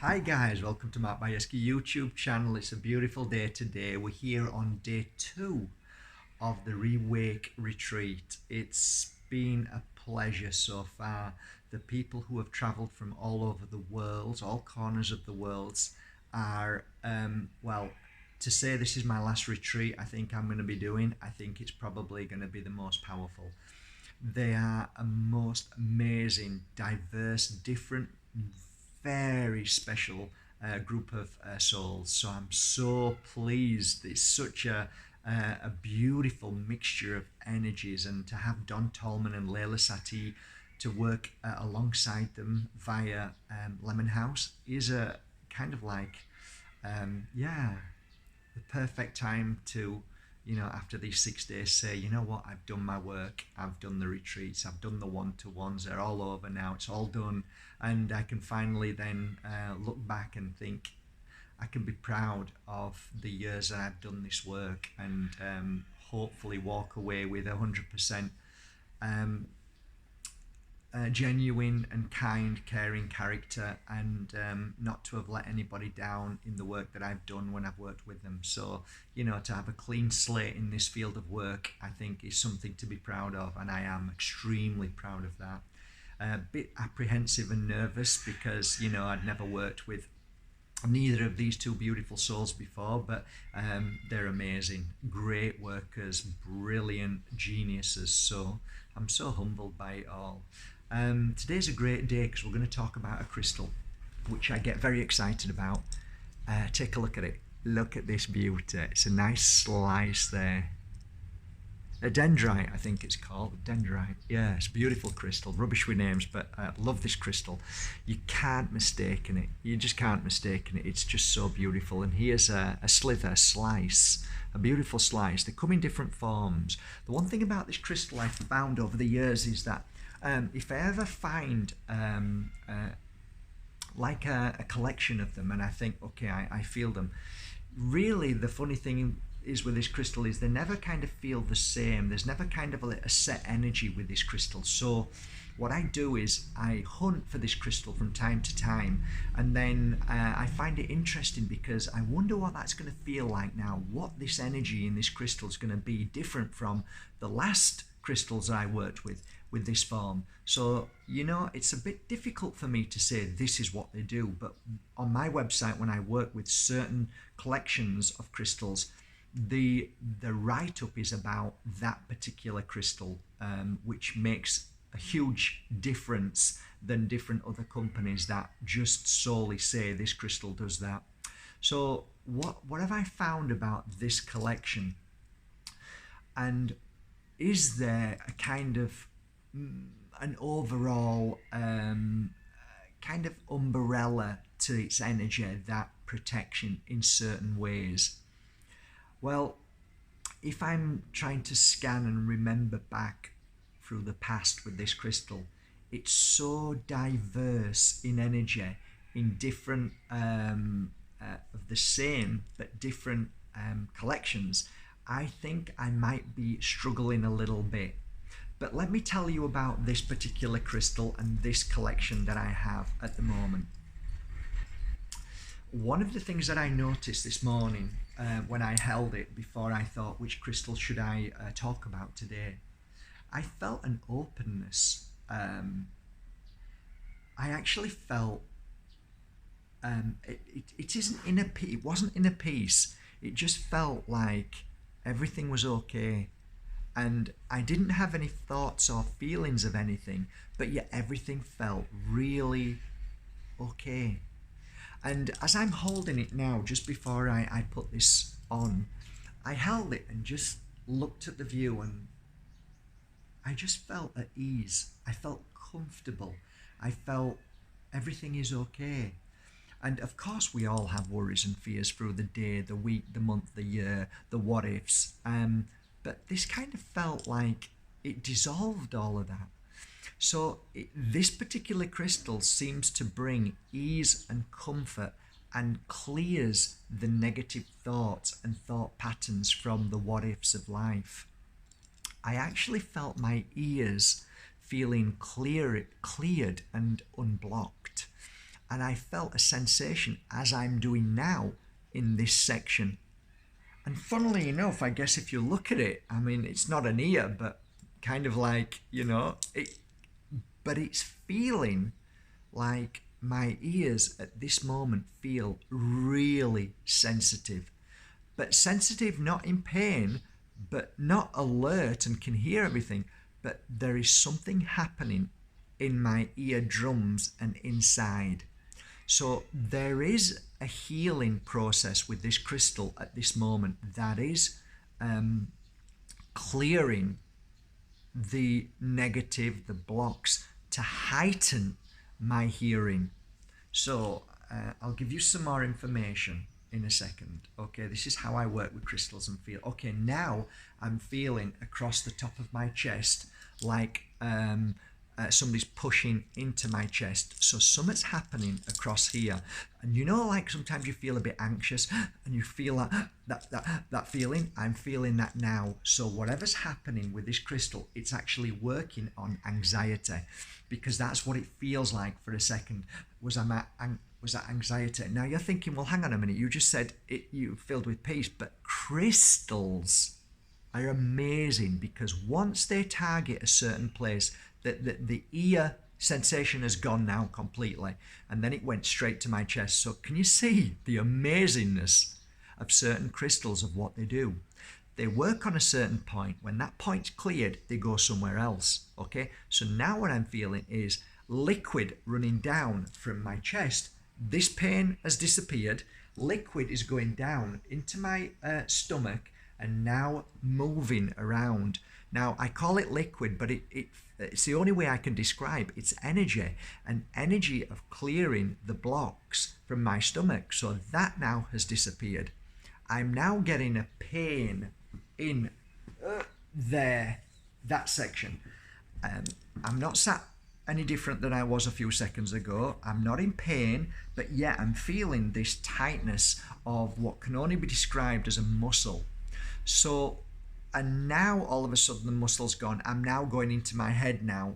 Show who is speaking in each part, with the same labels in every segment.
Speaker 1: Hi guys, welcome to my Bajerski YouTube channel. It's a beautiful day today. We're here on day 2 of the Rewake retreat. It's been a pleasure so far. The people who have travelled from all over the world, all corners of the world, are, well, to say this is my last retreat I think I'm going to be doing, I think it's probably going to be the most powerful. They are a most amazing, diverse, different, very special group of souls. So I'm so pleased. It's such a beautiful mixture of energies, and to have Don Tolman and Leila Sati to work alongside them via Lemon House is a kind of like, yeah, the perfect time to, after these 6 days, say, you know what, I've done my work, I've done the retreats, I've done the one-to-ones, they're all over now, it's all done. And I can finally then look back and think I can be proud of the years that I've done this work, and hopefully walk away with 100% genuine and kind, caring character, and not to have let anybody down in the work that I've done when I've worked with them. So, to have a clean slate in this field of work, I think is something to be proud of, and I am extremely proud of that. A bit apprehensive and nervous because, I'd never worked with neither of these two beautiful souls before, but they're amazing, great workers, brilliant geniuses. So I'm so humbled by it all. Today's a great day because we're going to talk about a crystal, which I get very excited about. Take a look at it. Look at this beauty. It's a nice slice there. A Dendrite, I think it's called. Dendrite. Yeah, it's a beautiful crystal. Rubbish with names, but I love this crystal. You can't mistake it. You just can't mistake it. It's just so beautiful. And here's a slither, a slice, a beautiful slice. They come in different forms. The one thing about this crystal I've found over the years is that if I ever find like a collection of them and I think, okay, I feel them, really the funny thing is with this crystal is they never kind of feel the same. There's never kind of a set energy with this crystal. So what I do is I hunt for this crystal from time to time, and then I find it interesting because I wonder what that's going to feel like now, what this energy in this crystal is going to be different from the last crystals that I worked with this form. So, it's a bit difficult for me to say this is what they do, but on my website, when I work with certain collections of crystals, the write-up is about that particular crystal, which makes a huge difference than different other companies that just solely say this crystal does that. So what have I found about this collection? And is there a kind of an overall kind of umbrella to its energy, that protection in certain ways? Well, if I'm trying to scan and remember back through the past with this crystal, it's so diverse in energy, in different of the same but different collections. I think I might be struggling a little bit. But let me tell you about this particular crystal and this collection that I have at the moment. One of the things that I noticed this morning when I held it, before I thought which crystal should I talk about today, I felt an openness. I actually felt it wasn't in a peace. It just felt like everything was okay, and I didn't have any thoughts or feelings of anything, but yet everything felt really okay. And as I'm holding it now, just before I put this on, I held it and just looked at the view, and I just felt at ease. I felt comfortable. I felt everything is okay. And of course, we all have worries and fears through the day, the week, the month, the year, the what ifs. But this kind of felt like it dissolved all of that. So this particular crystal seems to bring ease and comfort and clears the negative thoughts and thought patterns from the what ifs of life. I actually felt my ears feeling cleared and unblocked. and I felt a sensation as I'm doing now in this section. And funnily enough, I guess if you look at it, I mean, it's not an ear, but kind of like, but it's feeling like my ears at this moment feel really sensitive. But sensitive, not in pain, but not alert and can hear everything. But there is something happening in my eardrums and inside. So there is a healing process with this crystal at this moment that is clearing the negative, the blocks, to heighten my hearing. So I'll give you some more information in a second. Okay, this is how I work with crystals and feel. Okay, now I'm feeling across the top of my chest like somebody's pushing into my chest. So something's happening across here. And like sometimes you feel a bit anxious and you feel that feeling. I'm feeling that now. So whatever's happening with this crystal, it's actually working on anxiety, because that's what it feels like for a second. Was that anxiety? Now you're thinking, well, hang on a minute. You just said you filled with peace, but crystals are amazing, because once they target a certain place, the ear sensation has gone now completely, and then it went straight to my chest. So can you see the amazingness of certain crystals, of what they do? They work on a certain point. When that point's cleared, they go somewhere else. Okay, so now what I'm feeling is liquid running down from my chest. This pain has disappeared. Liquid is going down into my stomach and now moving around. Now I call it liquid, but it's the only way I can describe. It's energy, an energy of clearing the blocks from my stomach. So that now has disappeared. I'm now getting a pain in there, that section. I'm not sat any different than I was a few seconds ago. I'm not in pain, but yet I'm feeling this tightness of what can only be described as a muscle. So, and now all of a sudden the muscle's gone. I'm now going into my head now.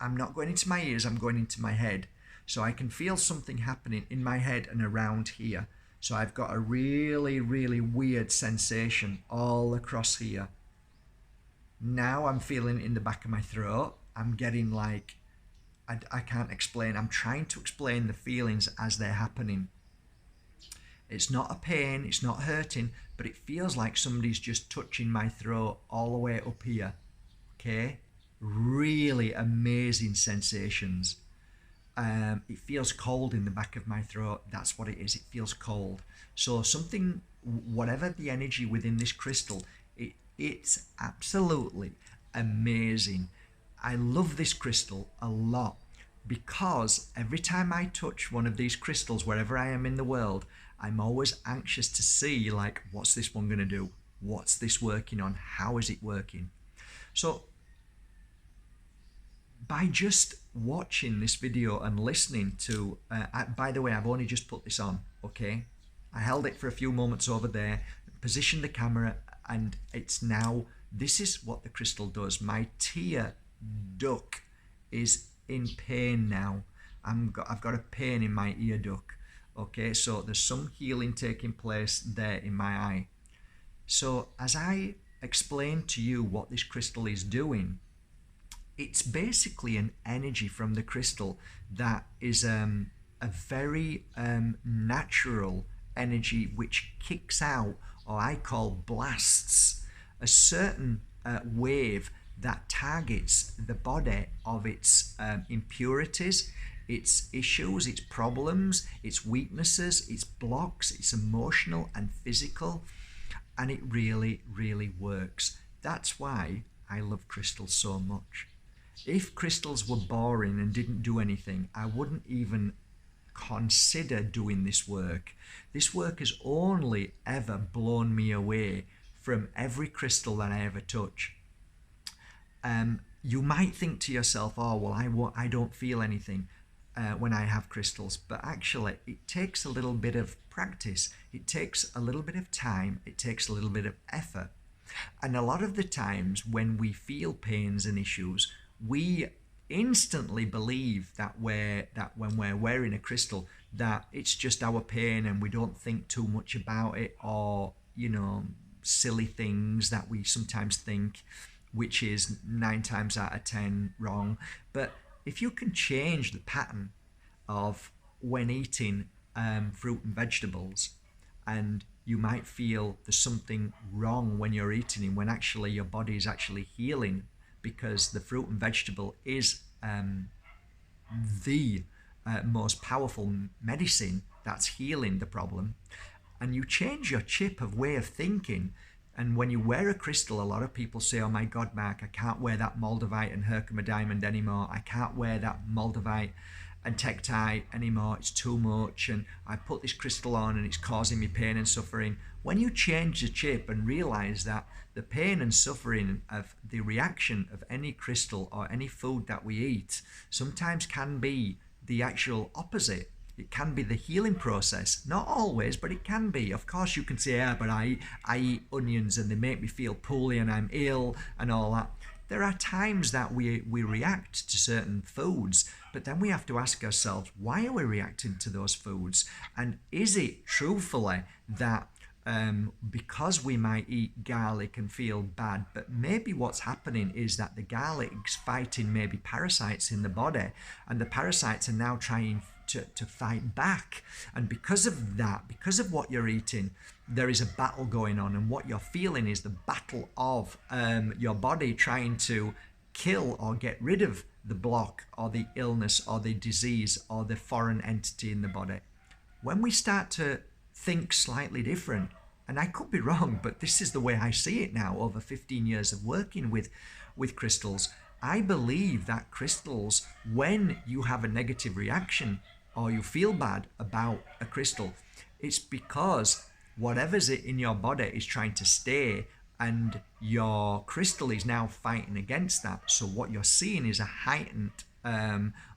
Speaker 1: I'm not going into my ears, I'm going into my head. So I can feel something happening in my head and around here. So I've got a really, really weird sensation all across here. Now I'm feeling in the back of my throat. I'm getting like, I can't explain. I'm trying to explain the feelings as they're happening. It's not a pain, it's not hurting, but it feels like somebody's just touching my throat all the way up here. Okay? Really amazing sensations. It feels cold in the back of my throat. That's what it is. It feels cold. So something, whatever the energy within this crystal, it's absolutely amazing. I love this crystal a lot, because every time I touch one of these crystals, wherever I am in the world, I'm always anxious to see, like, what's this one going to do? What's this working on? How is it working? So by just watching this video and listening to, by the way, I've only just put this on, okay? I held it for a few moments over there, positioned the camera, and it's now, this is what the crystal does. My tear duct is in pain now. I've got a pain in my ear duct. Okay, so there's some healing taking place there in my eye. So as I explain to you what this crystal is doing, it's basically an energy from the crystal that is a very natural energy which kicks out, or I call blasts, a certain wave that targets the body of its impurities, its issues, its problems, its weaknesses, its blocks, its emotional and physical, and it really, really works. That's why I love crystals so much. If crystals were boring and didn't do anything, I wouldn't even consider doing this work. This work has only ever blown me away from every crystal that I ever touch. You might think to yourself, oh, well, I don't feel anything when I have crystals, but actually it takes a little bit of practice. It takes a little bit of time. It takes a little bit of effort. And a lot of the times when we feel pains and issues, we instantly believe that when we're wearing a crystal, that it's just our pain and we don't think too much about it, or silly things that we sometimes think, which is 9 times out of 10 wrong. But if you can change the pattern of when eating fruit and vegetables, and you might feel there's something wrong when you're eating it, when actually your body is actually healing, because the fruit and vegetable is the most powerful medicine that's healing the problem. And you change your chip of way of thinking. And when you wear a crystal, a lot of people say, oh my God, Mark, I can't wear that Moldavite and Herkimer diamond anymore. I can't wear that Moldavite and Tektite anymore. It's too much. And I put this crystal on and it's causing me pain and suffering. When you change the chip and realize that the pain and suffering of the reaction of any crystal or any food that we eat sometimes can be the actual opposite. It can be the healing process. Not always, but it can be. Of course, you can say, yeah, but I eat onions and they make me feel poorly and I'm ill and all that. There are times that we react to certain foods, but then we have to ask ourselves, why are we reacting to those foods? And is it truthfully that because we might eat garlic and feel bad, but maybe what's happening is that the garlic's fighting maybe parasites in the body, and the parasites are now trying to fight back. And because of that, because of what you're eating, there is a battle going on, and what you're feeling is the battle of your body trying to kill or get rid of the block or the illness or the disease or the foreign entity in the body. When we start to think slightly different, and I could be wrong, but this is the way I see it now over 15 years of working with crystals. I believe that crystals, when you have a negative reaction or you feel bad about a crystal, it's because whatever's in your body is trying to stay, and your crystal is now fighting against that. So what you're seeing is a heightened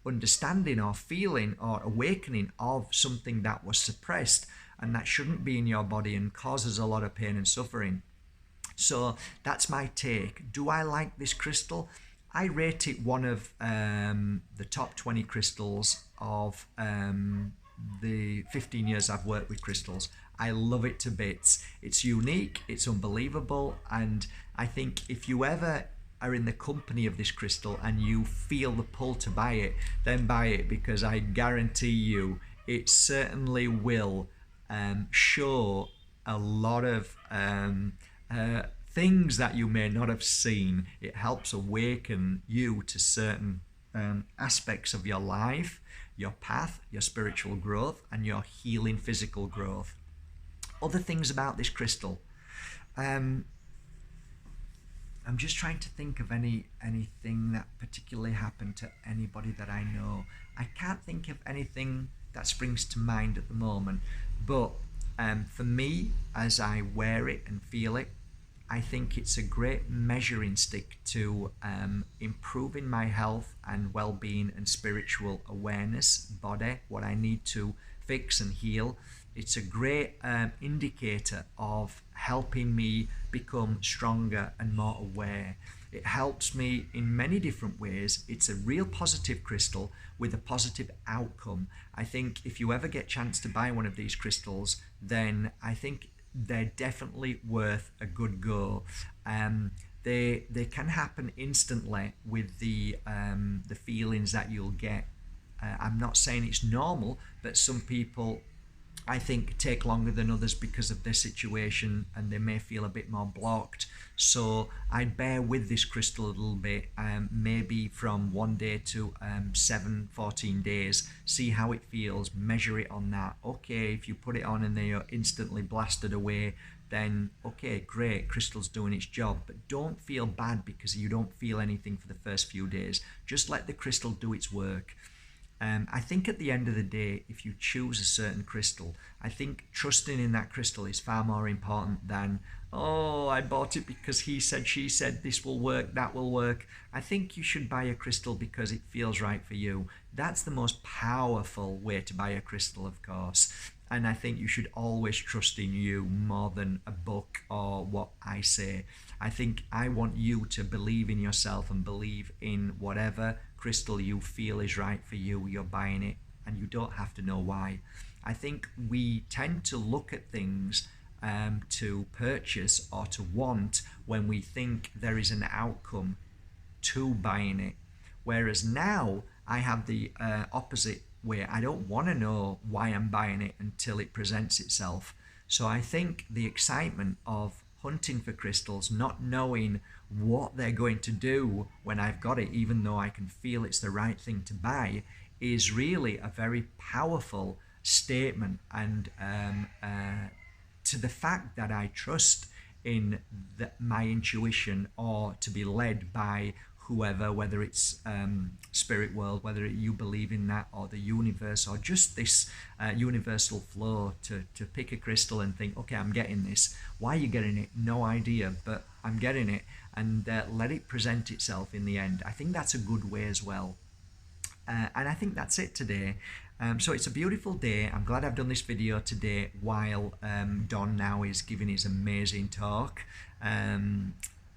Speaker 1: understanding or feeling or awakening of something that was suppressed and that shouldn't be in your body and causes a lot of pain and suffering. So that's my take. Do I like this crystal? I rate it one of the top 20 crystals of the 15 years I've worked with crystals. I love it to bits. It's unique, it's unbelievable, and I think if you ever are in the company of this crystal and you feel the pull to buy it, then buy it, because I guarantee you it certainly will show a lot of things that you may not have seen. It helps awaken you to certain aspects of your life, your path, your spiritual growth, and your healing physical growth. Other things about this crystal. I'm just trying to think of anything that particularly happened to anybody that I know. I can't think of anything that springs to mind at the moment, but for me, as I wear it and feel it, I think it's a great measuring stick to improving my health and well-being and spiritual awareness, body, what I need to fix and heal. It's a great indicator of helping me become stronger and more aware. It helps me in many different ways. It's a real positive crystal with a positive outcome. I think if you ever get a chance to buy one of these crystals, then I think they're definitely worth a good go. They can happen instantly with the feelings that you'll get. I'm not saying it's normal, but some people, I think, take longer than others because of their situation, and they may feel a bit more blocked. So I'd bear with this crystal a little bit, maybe from 1 day to 14 days. See how it feels, measure it on that. Okay, if you put it on and they are instantly blasted away, then okay, great, crystal's doing its job. But don't feel bad because you don't feel anything for the first few days. Just let the crystal do its work. I think at the end of the day, if you choose a certain crystal, I think trusting in that crystal is far more important than, oh, I bought it because he said, she said, this will work, that will work. I think you should buy a crystal because it feels right for you. That's the most powerful way to buy a crystal, of course. And I think you should always trust in you more than a book or what I say. I think I want you to believe in yourself and believe in whatever crystal you feel is right for you, you're buying it, and you don't have to know why. I think we tend to look at things to purchase or to want when we think there is an outcome to buying it. Whereas now I have the opposite, where I don't want to know why I'm buying it until it presents itself. So I think the excitement of hunting for crystals, not knowing what they're going to do when I've got it, even though I can feel it's the right thing to buy, is really a very powerful statement, and to the fact that I trust in my intuition, or to be led by whoever, whether it's spirit world, whether you believe in that, or the universe, or just this universal flow, to pick a crystal and think, okay, I'm getting this. Why are you getting it? No idea, but I'm getting it, and let it present itself in the end. I think that's a good way as well. And I think that's it today. So it's a beautiful day. I'm glad I've done this video today while Don now is giving his amazing talk. And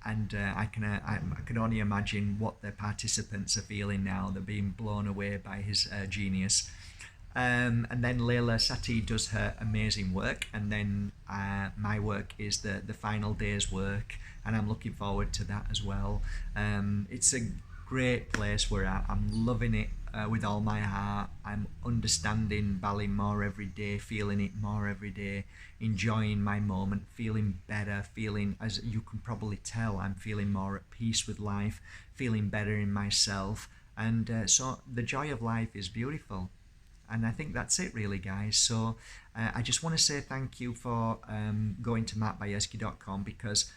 Speaker 1: I can only imagine what the participants are feeling now. They're being blown away by his genius. And then Layla Sati does her amazing work, and then my work is the final day's work, and I'm looking forward to that as well. It's a great place where I'm loving it with all my heart. I'm understanding Bali more every day, feeling it more every day, enjoying my moment, feeling better, feeling, as you can probably tell, I'm feeling more at peace with life, feeling better in myself, and so the joy of life is beautiful. And I think that's it really, guys. So I just want to say thank you for going to mattbajerski.com, because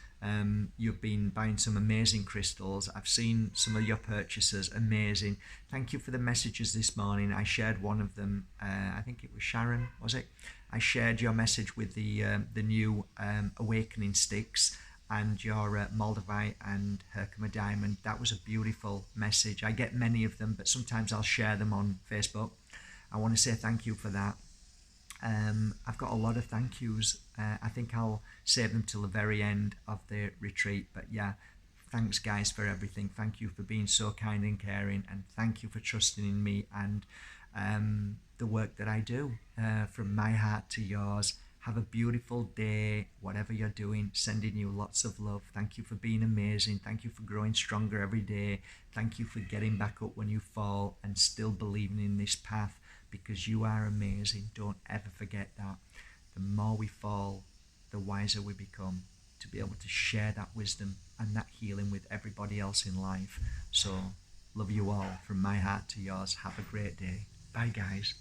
Speaker 1: you've been buying some amazing crystals. I've seen some of your purchases, amazing. Thank you for the messages this morning. I shared one of them, I think it was Sharon, was it? I shared your message with the new awakening sticks, and your Moldavite and Herkimer diamond. That was a beautiful message. I get many of them, but sometimes I'll share them on Facebook. I want to say thank you for that. I've got a lot of thank yous. I think I'll save them till the very end of the retreat. But yeah, thanks guys for everything. Thank you for being so kind and caring, and thank you for trusting in me and the work that I do. From my heart to yours. Have a beautiful day, whatever you're doing. Sending you lots of love. Thank you for being amazing. Thank you for growing stronger every day. Thank you for getting back up when you fall and still believing in this path, because you are amazing. Don't ever forget that. The more we fall, the wiser we become, to be able to share that wisdom and that healing with everybody else in life. So, love you all from my heart to yours. Have a great day. Bye, guys.